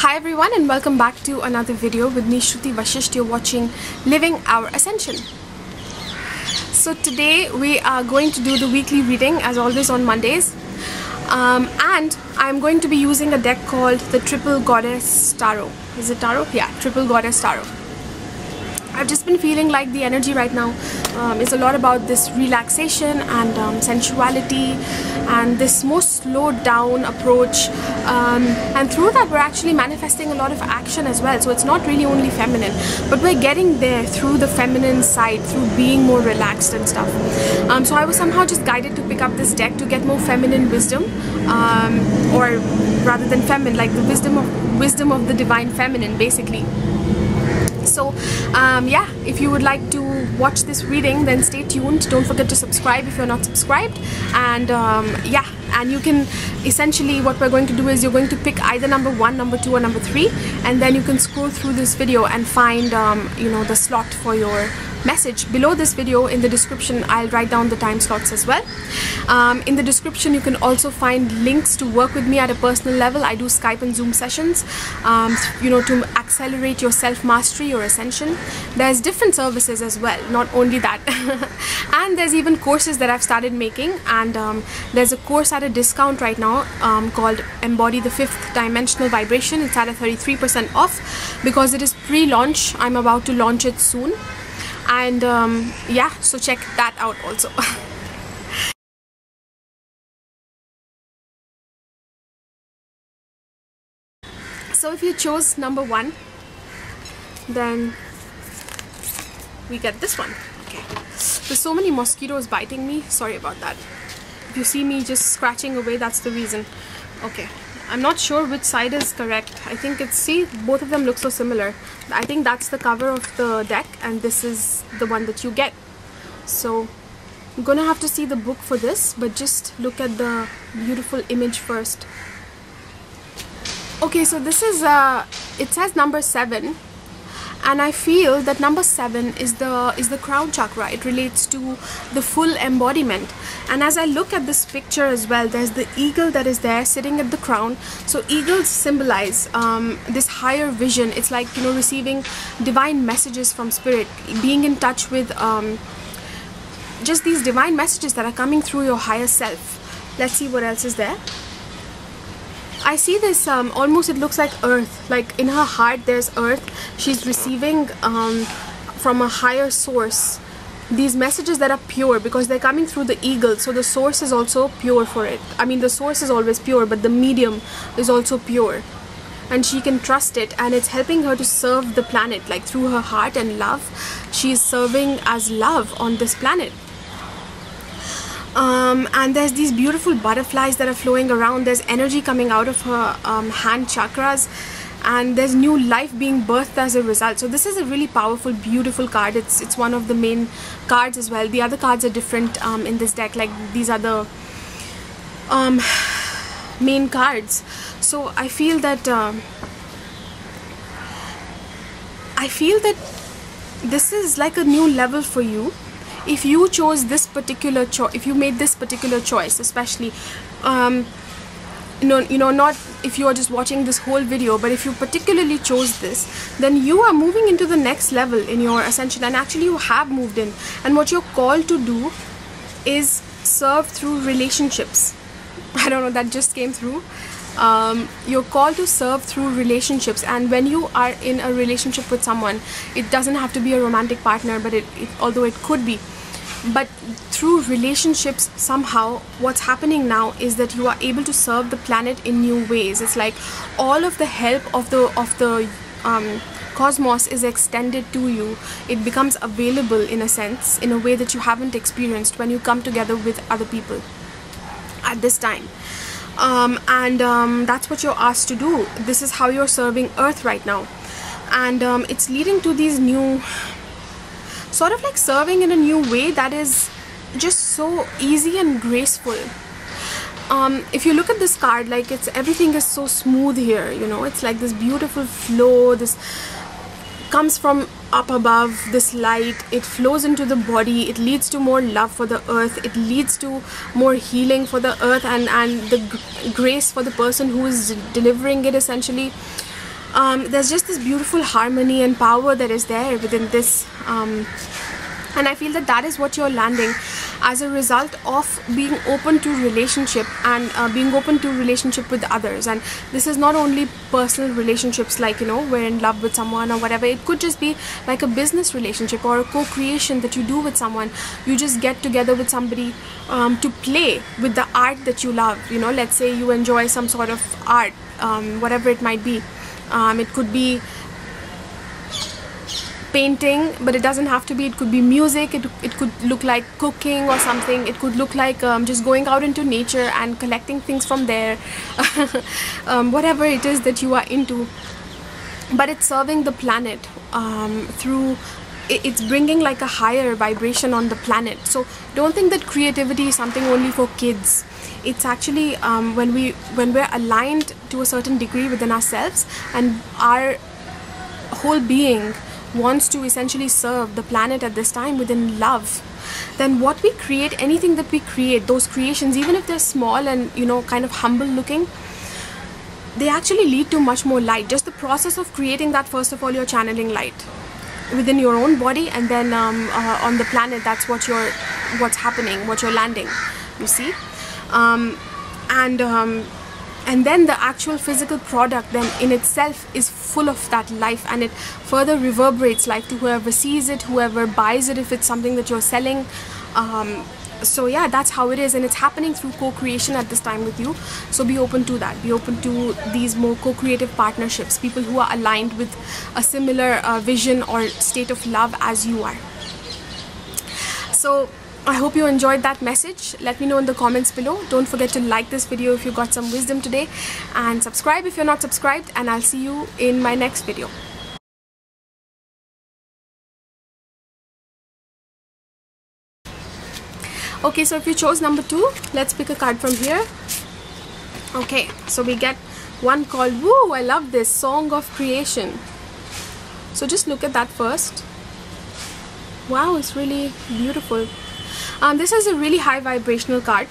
Hi everyone and welcome back to another video with me Shruti Vashisht. You're watching Living Our Ascension. So today we are going to do the weekly reading as always on Mondays, and I'm going to be using a deck called the Triple Goddess Tarot. Is it Tarot? Yeah, Triple Goddess Tarot. I've just been feeling like the energy right now is a lot about this relaxation and sensuality and this more slowed down approach, and through that we're actually manifesting a lot of action as well. So it's not really only feminine, but we're getting there through the feminine side, through being more relaxed and stuff. So I was somehow just guided to pick up this deck to get more feminine wisdom, or rather than feminine, like the wisdom of the divine feminine basically. So yeah, if you would like to watch this reading, then stay tuned. Don't forget to subscribe if you're not subscribed, and yeah, and you can essentially, what we're going to do is you're going to pick either number 1, number 2 or number 3, and then you can scroll through this video and find you know, the slot for your message. Below this video in the description I'll write down the time slots as well. In the description you can also find links to work with me at a personal level. I do Skype and Zoom sessions, you know, to accelerate your self-mastery, your ascension. There's different services as well, not only that. And there's even courses that I've started making, and there's a course at a discount right now called Embody the 5th Dimensional Vibration. It's at a 33% off because it is pre-launch. I'm about to launch it soon, and yeah, so check that out also. So if you chose number 1, then we get this one. Okay, there's so many mosquitoes biting me, sorry about that. If you see me just scratching away, that's the reason. Okay, I'm not sure which side is correct. I think it's, see, both of them look so similar. I think that's the cover of the deck and this is the one that you get. So I'm gonna have to see the book for this, but just look at the beautiful image first. Okay, so this is it says number 7, and I feel that number 7 is the crown chakra. It relates to the full embodiment. And as I look at this picture as well, there's the eagle that is there sitting at the crown. So eagles symbolize this higher vision. It's like, you know, receiving divine messages from spirit, being in touch with just these divine messages that are coming through your higher self. Let's see what else is there. I see this almost, it looks like earth, like in her heart there's earth. She's receiving from a higher source these messages that are pure because they're coming through the eagle. So the source is also pure for it. I mean, the source is always pure, but the medium is also pure, and she can trust it, and it's helping her to serve the planet, like through her heart and love. She is serving as love on this planet. And there's these beautiful butterflies that are flowing around. There's energy coming out of her hand chakras, and there's new life being birthed as a result. So this is a really powerful, beautiful card. It's one of the main cards as well. The other cards are different in this deck, like these are the main cards. So I feel that this is like a new level for you. If you chose this particular choice, if you made this particular choice, especially, you know, not if you are just watching this whole video, but if you particularly chose this, then you are moving into the next level in your ascension, and actually you have moved in. And what you're called to do is serve through relationships. I don't know, that just came through. You're called to serve through relationships, and when you are in a relationship with someone, it doesn't have to be a romantic partner, but although it could be, but through relationships somehow what's happening now is that you are able to serve the planet in new ways. It's like all of the help of the cosmos is extended to you. It becomes available in a sense, in a way that you haven't experienced when you come together with other people at this time. That's what you're asked to do. This is how you're serving Earth right now, and it's leading to these new, sort of like serving in a new way that is just so easy and graceful. If you look at this card, like everything is so smooth here, you know, it's like this beautiful flow. This comes from up above, this light, it flows into the body, it leads to more love for the earth, it leads to more healing for the earth and the grace for the person who is delivering it essentially. there's just this beautiful harmony and power that is there within this, and I feel that that is what you're landing as a result of being open to relationship and being open to relationship with others. And this is not only personal relationships, like, you know, we're in love with someone or whatever. It could just be like a business relationship or a co-creation that you do with someone. You just get together with somebody to play with the art that you love. You know, let's say you enjoy some sort of art, whatever it might be. It could be painting, but it doesn't have to be. It could be music, it could look like cooking or something. It could look like just going out into nature and collecting things from there. Whatever it is that you are into, but it's serving the planet through, it's bringing like a higher vibration on the planet. So don't think that creativity is something only for kids. It's actually when we're aligned to a certain degree within ourselves, and our whole being wants to essentially serve the planet at this time within love, then what we create, anything that we create, those creations, even if they're small and, you know, kind of humble looking, they actually lead to much more light. Just the process of creating that, first of all, you're channeling light within your own body, and then on the planet, that's what's happening, what you're landing, you see. And then the actual physical product then in itself is full of that life, and it further reverberates life to whoever sees it, whoever buys it, if it's something that you're selling. So yeah, that's how it is, and it's happening through co-creation at this time with you. So be open to that, be open to these more co-creative partnerships, people who are aligned with a similar vision or state of love as you are. So I hope you enjoyed that message. Let me know in the comments below. Don't forget to like this video if you got some wisdom today, and subscribe if you're not subscribed, and I'll see you in my next video. Okay, so if you chose number 2, let's pick a card from here. Okay, so we get one called, woo, I love this, Song of Creation. So just look at that first. Wow, it's really beautiful. This is a really high vibrational card,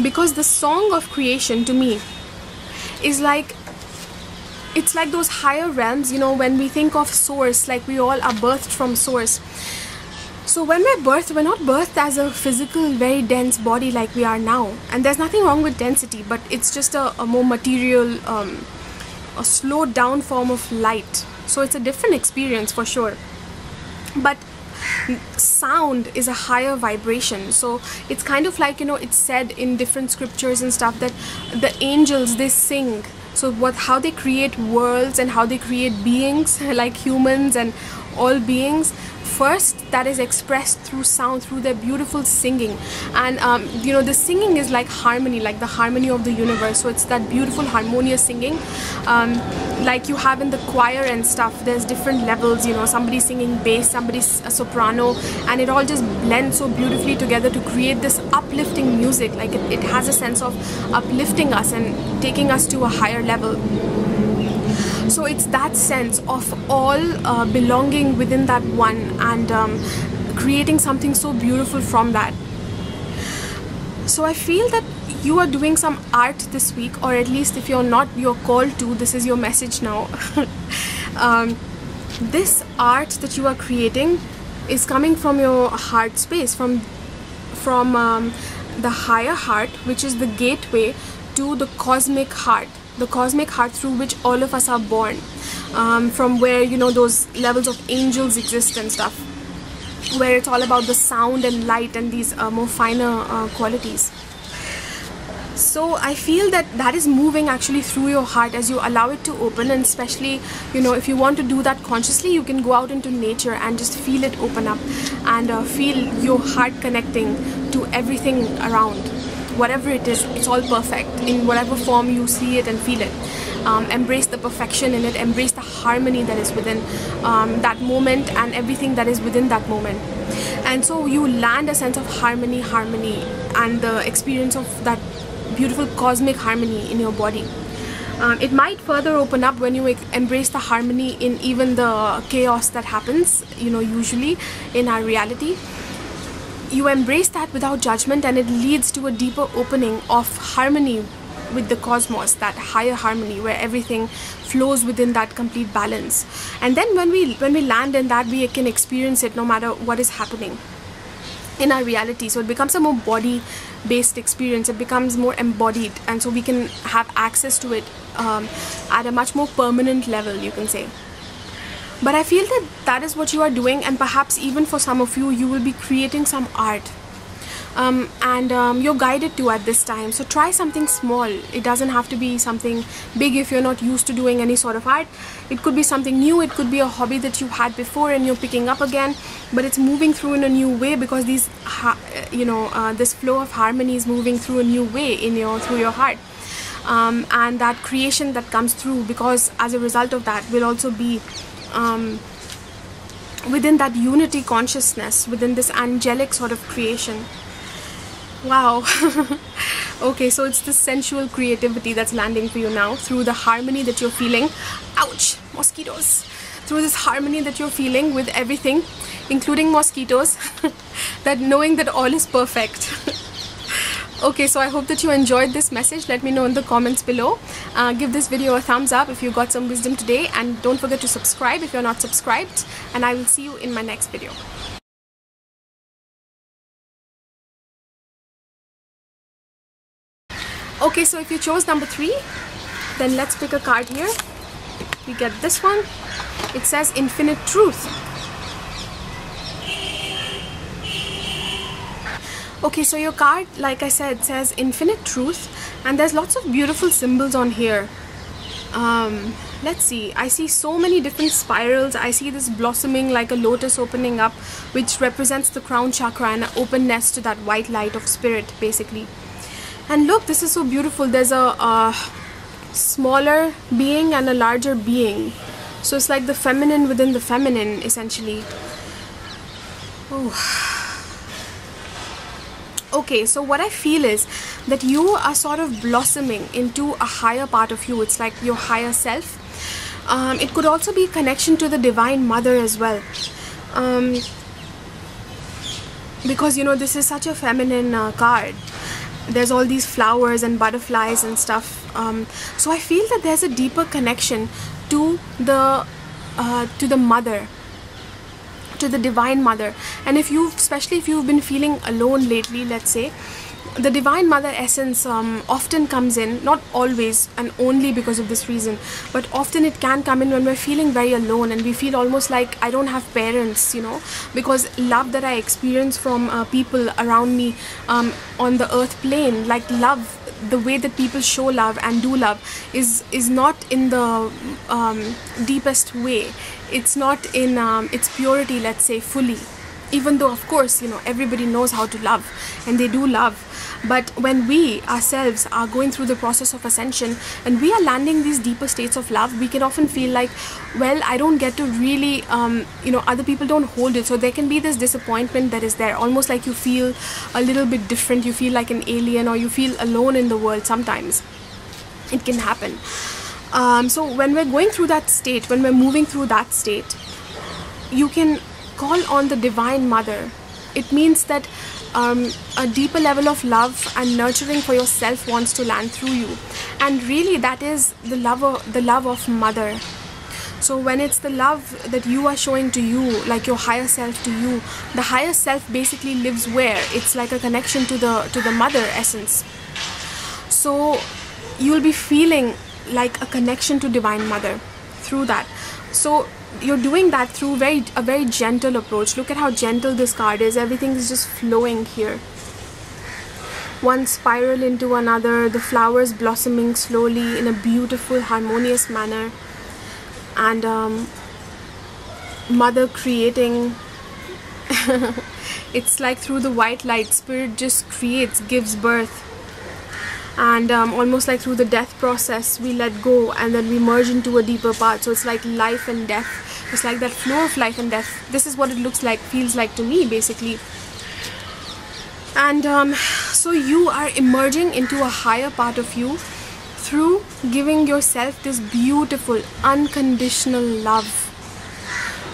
because the Song of Creation to me is like, it's like those higher realms, you know, when we think of source, like we all are birthed from source. So when we're birthed, we're not birthed as a physical, very dense body like we are now. And there's nothing wrong with density, but it's just a more material, a slowed down form of light. So it's a different experience for sure. But sound is a higher vibration, so it's kind of like, you know, it's said in different scriptures and stuff that the angels, they sing. So how they create worlds and how they create beings like humans and all beings, first that is expressed through sound, through their beautiful singing. And you know, the singing is like harmony, like the harmony of the universe. So it's that beautiful harmonious singing, like you have in the choir and stuff. There's different levels, you know, somebody singing bass, somebody's a soprano, and it all just blends so beautifully together to create this uplifting music. Like it has a sense of uplifting us and taking us to a higher level. So it's that sense of all belonging within that one, and creating something so beautiful from that. So I feel that you are doing some art this week, or at least if you're not, you're called to. This is your message now. This art that you are creating is coming from your heart space, from the higher heart, which is the gateway to the cosmic heart. The cosmic heart through which all of us are born, from where, you know, those levels of angels exist and stuff, where it's all about the sound and light and these more finer qualities. So I feel that that is moving actually through your heart as you allow it to open. And especially, you know, if you want to do that consciously, you can go out into nature and just feel it open up, and feel your heart connecting to everything around. Whatever it is, it's all perfect in whatever form you see it and feel it. Embrace the perfection in it, embrace the harmony that is within that moment and everything that is within that moment. And so you land a sense of harmony, and the experience of that beautiful cosmic harmony in your body. It might further open up when you embrace the harmony in even the chaos that happens, you know, usually in our reality. You embrace that without judgment, and it leads to a deeper opening of harmony with the cosmos, that higher harmony where everything flows within that complete balance. And then when we land in that, we can experience it no matter what is happening in our reality. So it becomes a more body based experience, it becomes more embodied, and so we can have access to it at a much more permanent level, you can say. But I feel that that is what you are doing, and perhaps even for some of you, you will be creating some art. You're guided to at this time, so try something small. It doesn't have to be something big if you're not used to doing any sort of art. It could be something new, it could be a hobby that you had before and you're picking up again, but it's moving through in a new way, because these this flow of harmony is moving through a new way through your heart. And that creation that comes through, because as a result of that, will also be within that unity consciousness, within this angelic sort of creation. Wow. Okay, so it's this sensual creativity that's landing for you now through the harmony that you're feeling. Ouch, mosquitoes. Through this harmony that you're feeling with everything, including mosquitoes, that knowing that all is perfect. Okay, so I hope that you enjoyed this message. Let me know in the comments below. Give this video a thumbs up if you got some wisdom today, and don't forget to subscribe if you're not subscribed, and I will see you in my next video. Okay, so if you chose number 3, then let's pick a card here. We get this one. It says Infinite Truth. Okay, so your card, like I said, says Infinite Truth, and there's lots of beautiful symbols on here. Let's see, I see so many different spirals. I see this blossoming like a lotus opening up, which represents the crown chakra and an openness to that white light of spirit, basically. And look, this is so beautiful. There's a smaller being and a larger being. So it's like the feminine within the feminine, essentially. Oh. Okay, so what I feel is that you are sort of blossoming into a higher part of you. It's like your higher self. It could also be a connection to the Divine Mother as well. Because, you know, this is such a feminine card. There's all these flowers and butterflies and stuff. So I feel that there's a deeper connection to the mother, to the Divine Mother. And especially if you've been feeling alone lately, let's say, the Divine Mother essence often comes in, not always and only because of this reason, but often it can come in when we're feeling very alone and we feel almost like I don't have parents, you know, because love that I experience from people around me on the earth plane, like love, the way that people show love and do love is not in the deepest way. It's not in its purity, let's say, fully. Even though, of course, you know, everybody knows how to love and they do love. But when we ourselves are going through the process of ascension and we are landing these deeper states of love, we can often feel like, well, I don't get to really, you know, other people don't hold it. So there can be this disappointment that is there, almost like you feel a little bit different, you feel like an alien, or you feel alone in the world sometimes. It can happen. So when we're going through that state, when we're moving through that state, you can call on the Divine Mother. It means that a deeper level of love and nurturing for yourself wants to land through you, and really that is the love of Mother. So when it's the love that you are showing to you, like your higher self to you, the higher self basically lives where? It's like a connection to the Mother essence. So you'll be feeling like a connection to Divine Mother through that. So you're doing that through a very gentle approach. Look at how gentle this card is. Everything is just flowing here. One spiral into another, the flowers blossoming slowly in a beautiful, harmonious manner, and Mother creating. It's like through the white light, Spirit just creates, gives birth. And almost like through the death process, we let go and then we merge into a deeper part. So it's like life and death. It's like that flow of life and death. This is what it looks like, feels like to me, basically. And so you are emerging into a higher part of you through giving yourself this beautiful, unconditional love.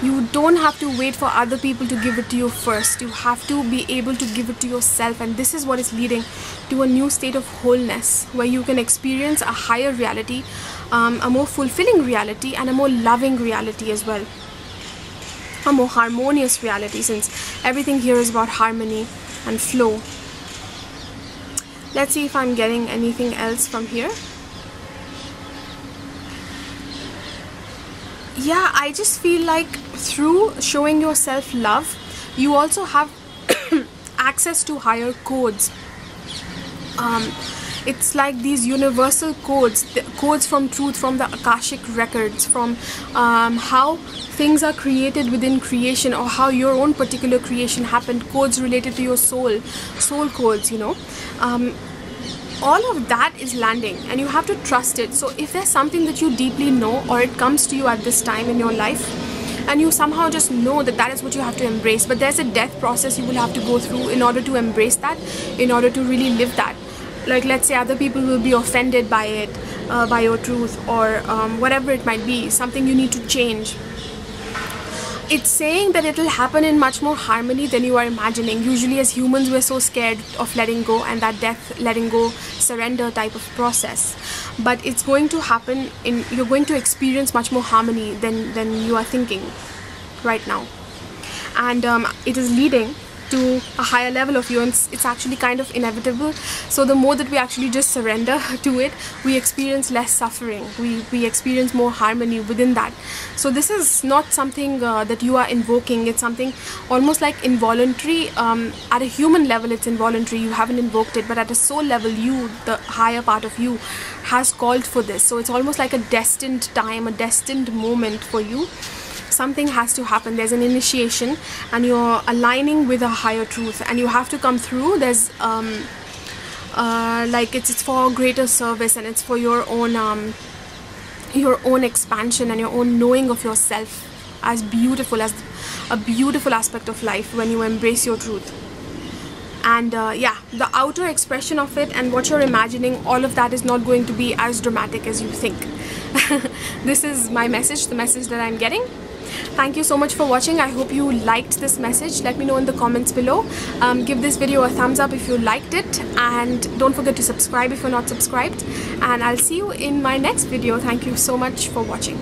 You don't have to wait for other people to give it to you first. You have to be able to give it to yourself, and this is what is leading to a new state of wholeness, where you can experience a higher reality, a more fulfilling reality, and a more loving reality as well. A more harmonious reality, since everything here is about harmony and flow. Let's see if I'm getting anything else from here. Yeah, I just feel like through showing yourself love, you also have access to higher codes. It's like these universal codes, codes from truth, from the Akashic records, from how things are created within creation, or how your own particular creation happened, codes related to your soul codes, you know. All of that is landing, and you have to trust it. So if there's something that you deeply know, or it comes to you at this time in your life, and you somehow just know that that is what you have to embrace, but there's a death process you will have to go through in order to embrace that, in order to really live that. Like, let's say other people will be offended by it, by your truth, or whatever it might be, something you need to change. It's saying that it will happen in much more harmony than you are imagining. Usually as humans, we're so scared of letting go, and that death, letting go, surrender type of process. But it's going to happen you're going to experience much more harmony than you are thinking right now. And it is leading to a higher level of you, and it's actually kind of inevitable. So the more that we actually just surrender to it, we experience less suffering, we experience more harmony within that. So this is not something that you are invoking. It's something almost like involuntary. At a human level it's involuntary, you haven't invoked it, but at a soul level, you, the higher part of you, has called for this. So it's almost like a destined time, a destined moment for you. Something has to happen. There's an initiation, and you're aligning with a higher truth, and you have to come through. There's like it's for greater service, and it's for your own expansion and your own knowing of yourself as beautiful, as a beautiful aspect of life when you embrace your truth. And yeah, the outer expression of it and what you're imagining, all of that is not going to be as dramatic as you think. This is my message, the message that I'm getting. Thank you so much for watching. I hope you liked this message. Let me know in the comments below. Give this video a thumbs up if you liked it, and don't forget to subscribe if you're not subscribed, and I'll see you in my next video. Thank you so much for watching.